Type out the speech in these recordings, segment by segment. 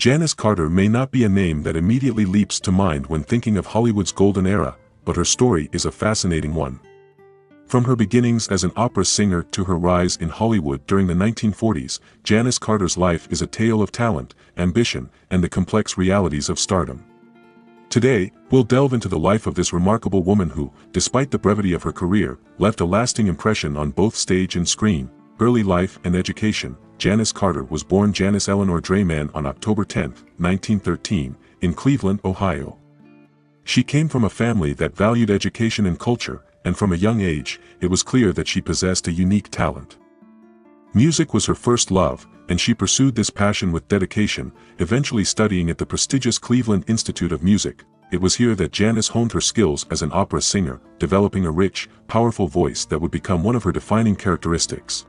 Janis Carter may not be a name that immediately leaps to mind when thinking of Hollywood's golden era, but her story is a fascinating one. From her beginnings as an opera singer to her rise in Hollywood during the 1940s, Janis Carter's life is a tale of talent, ambition, and the complex realities of stardom. Today, we'll delve into the life of this remarkable woman who, despite the brevity of her career, left a lasting impression on both stage and screen. Early life and education. Janis Carter was born Janis Eleanor Drayman on October 10, 1913, in Cleveland, Ohio. She came from a family that valued education and culture, and from a young age, it was clear that she possessed a unique talent. Music was her first love, and she pursued this passion with dedication, eventually studying at the prestigious Cleveland Institute of Music. It was here that Janis honed her skills as an opera singer, developing a rich, powerful voice that would become one of her defining characteristics.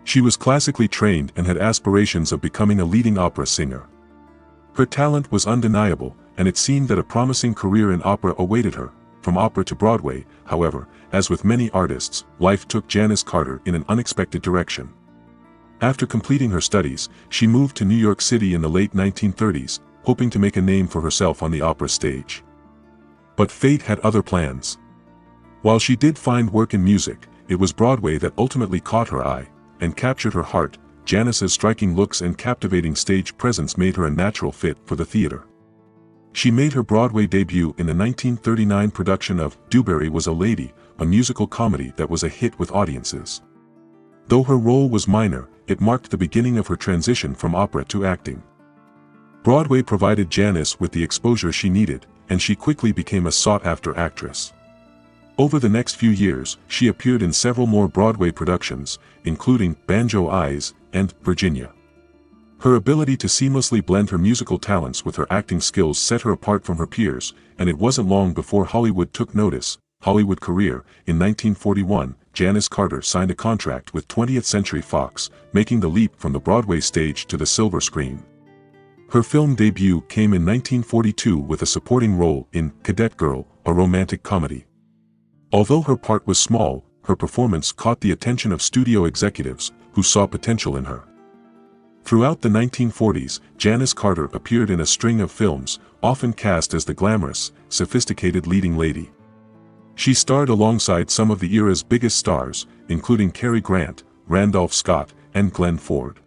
She was classically trained and had aspirations of becoming a leading opera singer. Her talent was undeniable, and it seemed that a promising career in opera awaited her. From opera to Broadway, however, as with many artists, life took Janis Carter in an unexpected direction. After completing her studies, she moved to New York City in the late 1930s, hoping to make a name for herself on the opera stage. But fate had other plans. While she did find work in music, it was Broadway that ultimately caught her eye and captured her heart. Janis's striking looks and captivating stage presence made her a natural fit for the theater. She made her Broadway debut in the 1939 production of Dewberry Was a Lady, a musical comedy that was a hit with audiences. Though her role was minor, it marked the beginning of her transition from opera to acting. Broadway provided Janis with the exposure she needed, and she quickly became a sought-after actress. Over the next few years, she appeared in several more Broadway productions, including Banjo Eyes and Virginia. Her ability to seamlessly blend her musical talents with her acting skills set her apart from her peers, and it wasn't long before Hollywood took notice. Hollywood career. In 1941, Janis Carter signed a contract with 20th Century Fox, making the leap from the Broadway stage to the silver screen. Her film debut came in 1942 with a supporting role in Cadet Girl, a romantic comedy. Although her part was small, her performance caught the attention of studio executives, who saw potential in her. Throughout the 1940s, Janis Carter appeared in a string of films, often cast as the glamorous, sophisticated leading lady. She starred alongside some of the era's biggest stars, including Cary Grant, Randolph Scott, and Glenn Ford.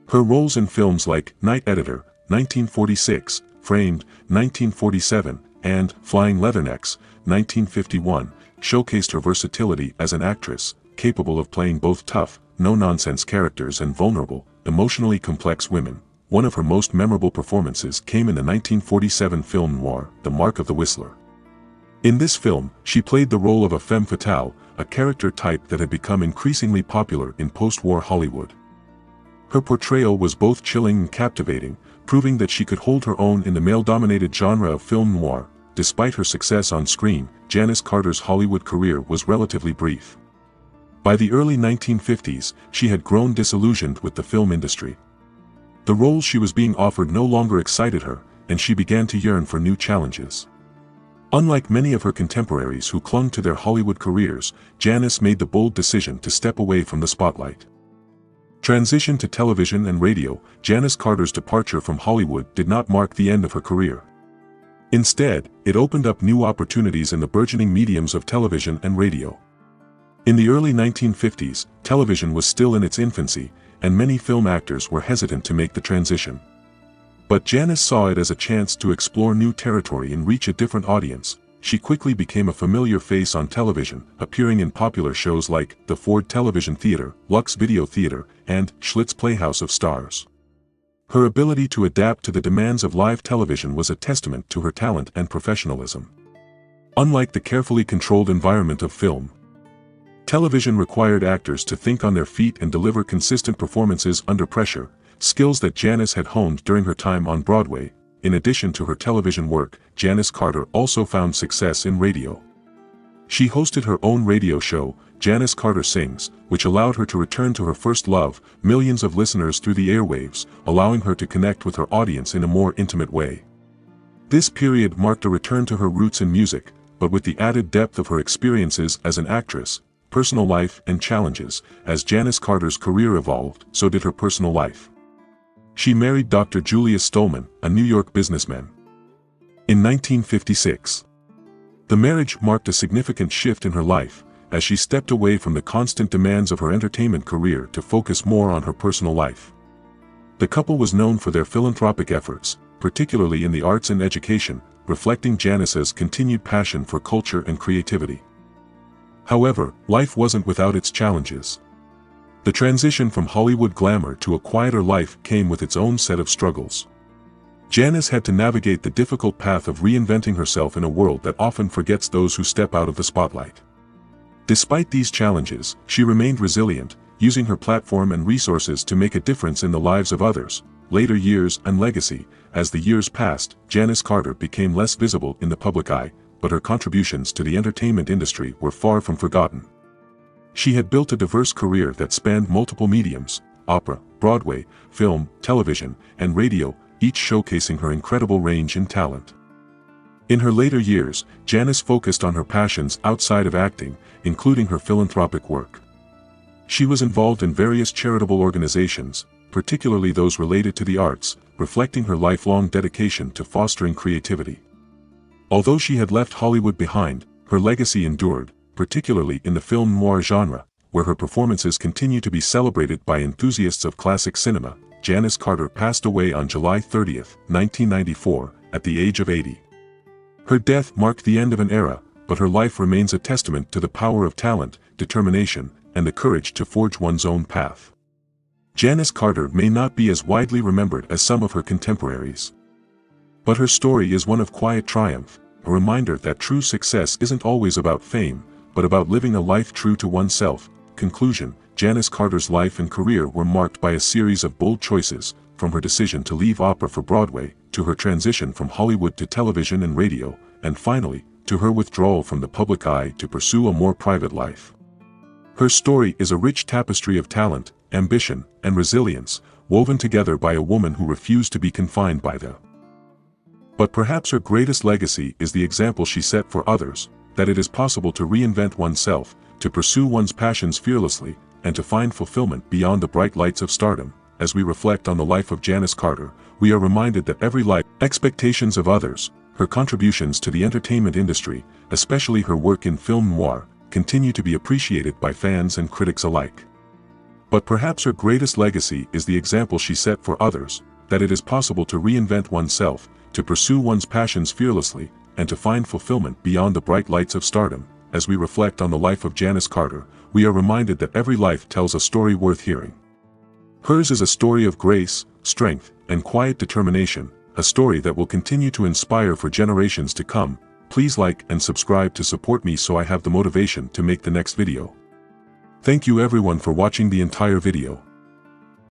Her roles in films like Night Editor, 1946, Framed, 1947, and Flying Leathernecks, 1951, showcased her versatility as an actress, capable of playing both tough, no-nonsense characters and vulnerable, emotionally complex women. One of her most memorable performances came in the 1947 film Noir, The Mark of the Whistler. In this film, she played the role of a femme fatale, a character type that had become increasingly popular in post-war Hollywood. Her portrayal was both chilling and captivating, proving that she could hold her own in the male-dominated genre of film noir. Despite her success on screen, Janis Carter's Hollywood career was relatively brief. By the early 1950s, she had grown disillusioned with the film industry. The roles she was being offered no longer excited her, and she began to yearn for new challenges. Unlike many of her contemporaries who clung to their Hollywood careers, Janis made the bold decision to step away from the spotlight. Transition to television and radio. Janis Carter's departure from Hollywood did not mark the end of her career. Instead, it opened up new opportunities in the burgeoning mediums of television and radio. In the early 1950s, television was still in its infancy, and many film actors were hesitant to make the transition. But Janis saw it as a chance to explore new territory and reach a different audience. She quickly became a familiar face on television, appearing in popular shows like the Ford Television Theater, Lux Video Theater, and Schlitz Playhouse of Stars. Her ability to adapt to the demands of live television was a testament to her talent and professionalism. Unlike the carefully controlled environment of film, television required actors to think on their feet and deliver consistent performances under pressure, skills that Janis had honed during her time on Broadway. In addition to her television work, Janis Carter also found success in radio. She hosted her own radio show, Janis Carter Sings, which allowed her to return to her first love, millions of listeners through the airwaves, allowing her to connect with her audience in a more intimate way. This period marked a return to her roots in music, but with the added depth of her experiences as an actress, personal life and challenges. As Janis Carter's career evolved, so did her personal life. She married Dr. Julius Stolman, a New York businessman. In 1956, the marriage marked a significant shift in her life, as she stepped away from the constant demands of her entertainment career to focus more on her personal life. The couple was known for their philanthropic efforts, particularly in the arts and education, reflecting Janis's continued passion for culture and creativity. However, life wasn't without its challenges. The transition from Hollywood glamour to a quieter life came with its own set of struggles. Janis had to navigate the difficult path of reinventing herself in a world that often forgets those who step out of the spotlight. Despite these challenges, she remained resilient, using her platform and resources to make a difference in the lives of others. Later years and legacy. As the years passed, Janis Carter became less visible in the public eye, but her contributions to the entertainment industry were far from forgotten. She had built a diverse career that spanned multiple mediums: opera, Broadway, film, television, and radio, each showcasing her incredible range and talent. In her later years, Janis focused on her passions outside of acting, including her philanthropic work. She was involved in various charitable organizations, particularly those related to the arts, reflecting her lifelong dedication to fostering creativity. Although she had left Hollywood behind, her legacy endured, particularly in the film noir genre, where her performances continue to be celebrated by enthusiasts of classic cinema. Janis Carter passed away on July 30, 1994, at the age of 80. Her death marked the end of an era, but her life remains a testament to the power of talent, determination, and the courage to forge one's own path. Janis Carter may not be as widely remembered as some of her contemporaries, but her story is one of quiet triumph, a reminder that true success isn't always about fame, but about living a life true to oneself. Conclusion: Janis Carter's life and career were marked by a series of bold choices, from her decision to leave opera for Broadway, to her transition from Hollywood to television and radio, and finally, to her withdrawal from the public eye to pursue a more private life. Her story is a rich tapestry of talent, ambition, and resilience, woven together by a woman who refused to be confined by them. But perhaps her greatest legacy is the example she set for others, that it is possible to reinvent oneself, to pursue one's passions fearlessly, and to find fulfillment beyond the bright lights of stardom. As we reflect on the life of Janis Carter, we are reminded that every life, expectations of others, her contributions to the entertainment industry, especially her work in film noir, continue to be appreciated by fans and critics alike. But perhaps her greatest legacy is the example she set for others, that it is possible to reinvent oneself, to pursue one's passions fearlessly, and to find fulfillment beyond the bright lights of stardom. As we reflect on the life of Janis Carter, we are reminded that every life tells a story worth hearing. Hers is a story of grace, strength, and quiet determination, a story that will continue to inspire for generations to come. Please like and subscribe to support me so I have the motivation to make the next video. Thank you everyone for watching the entire video.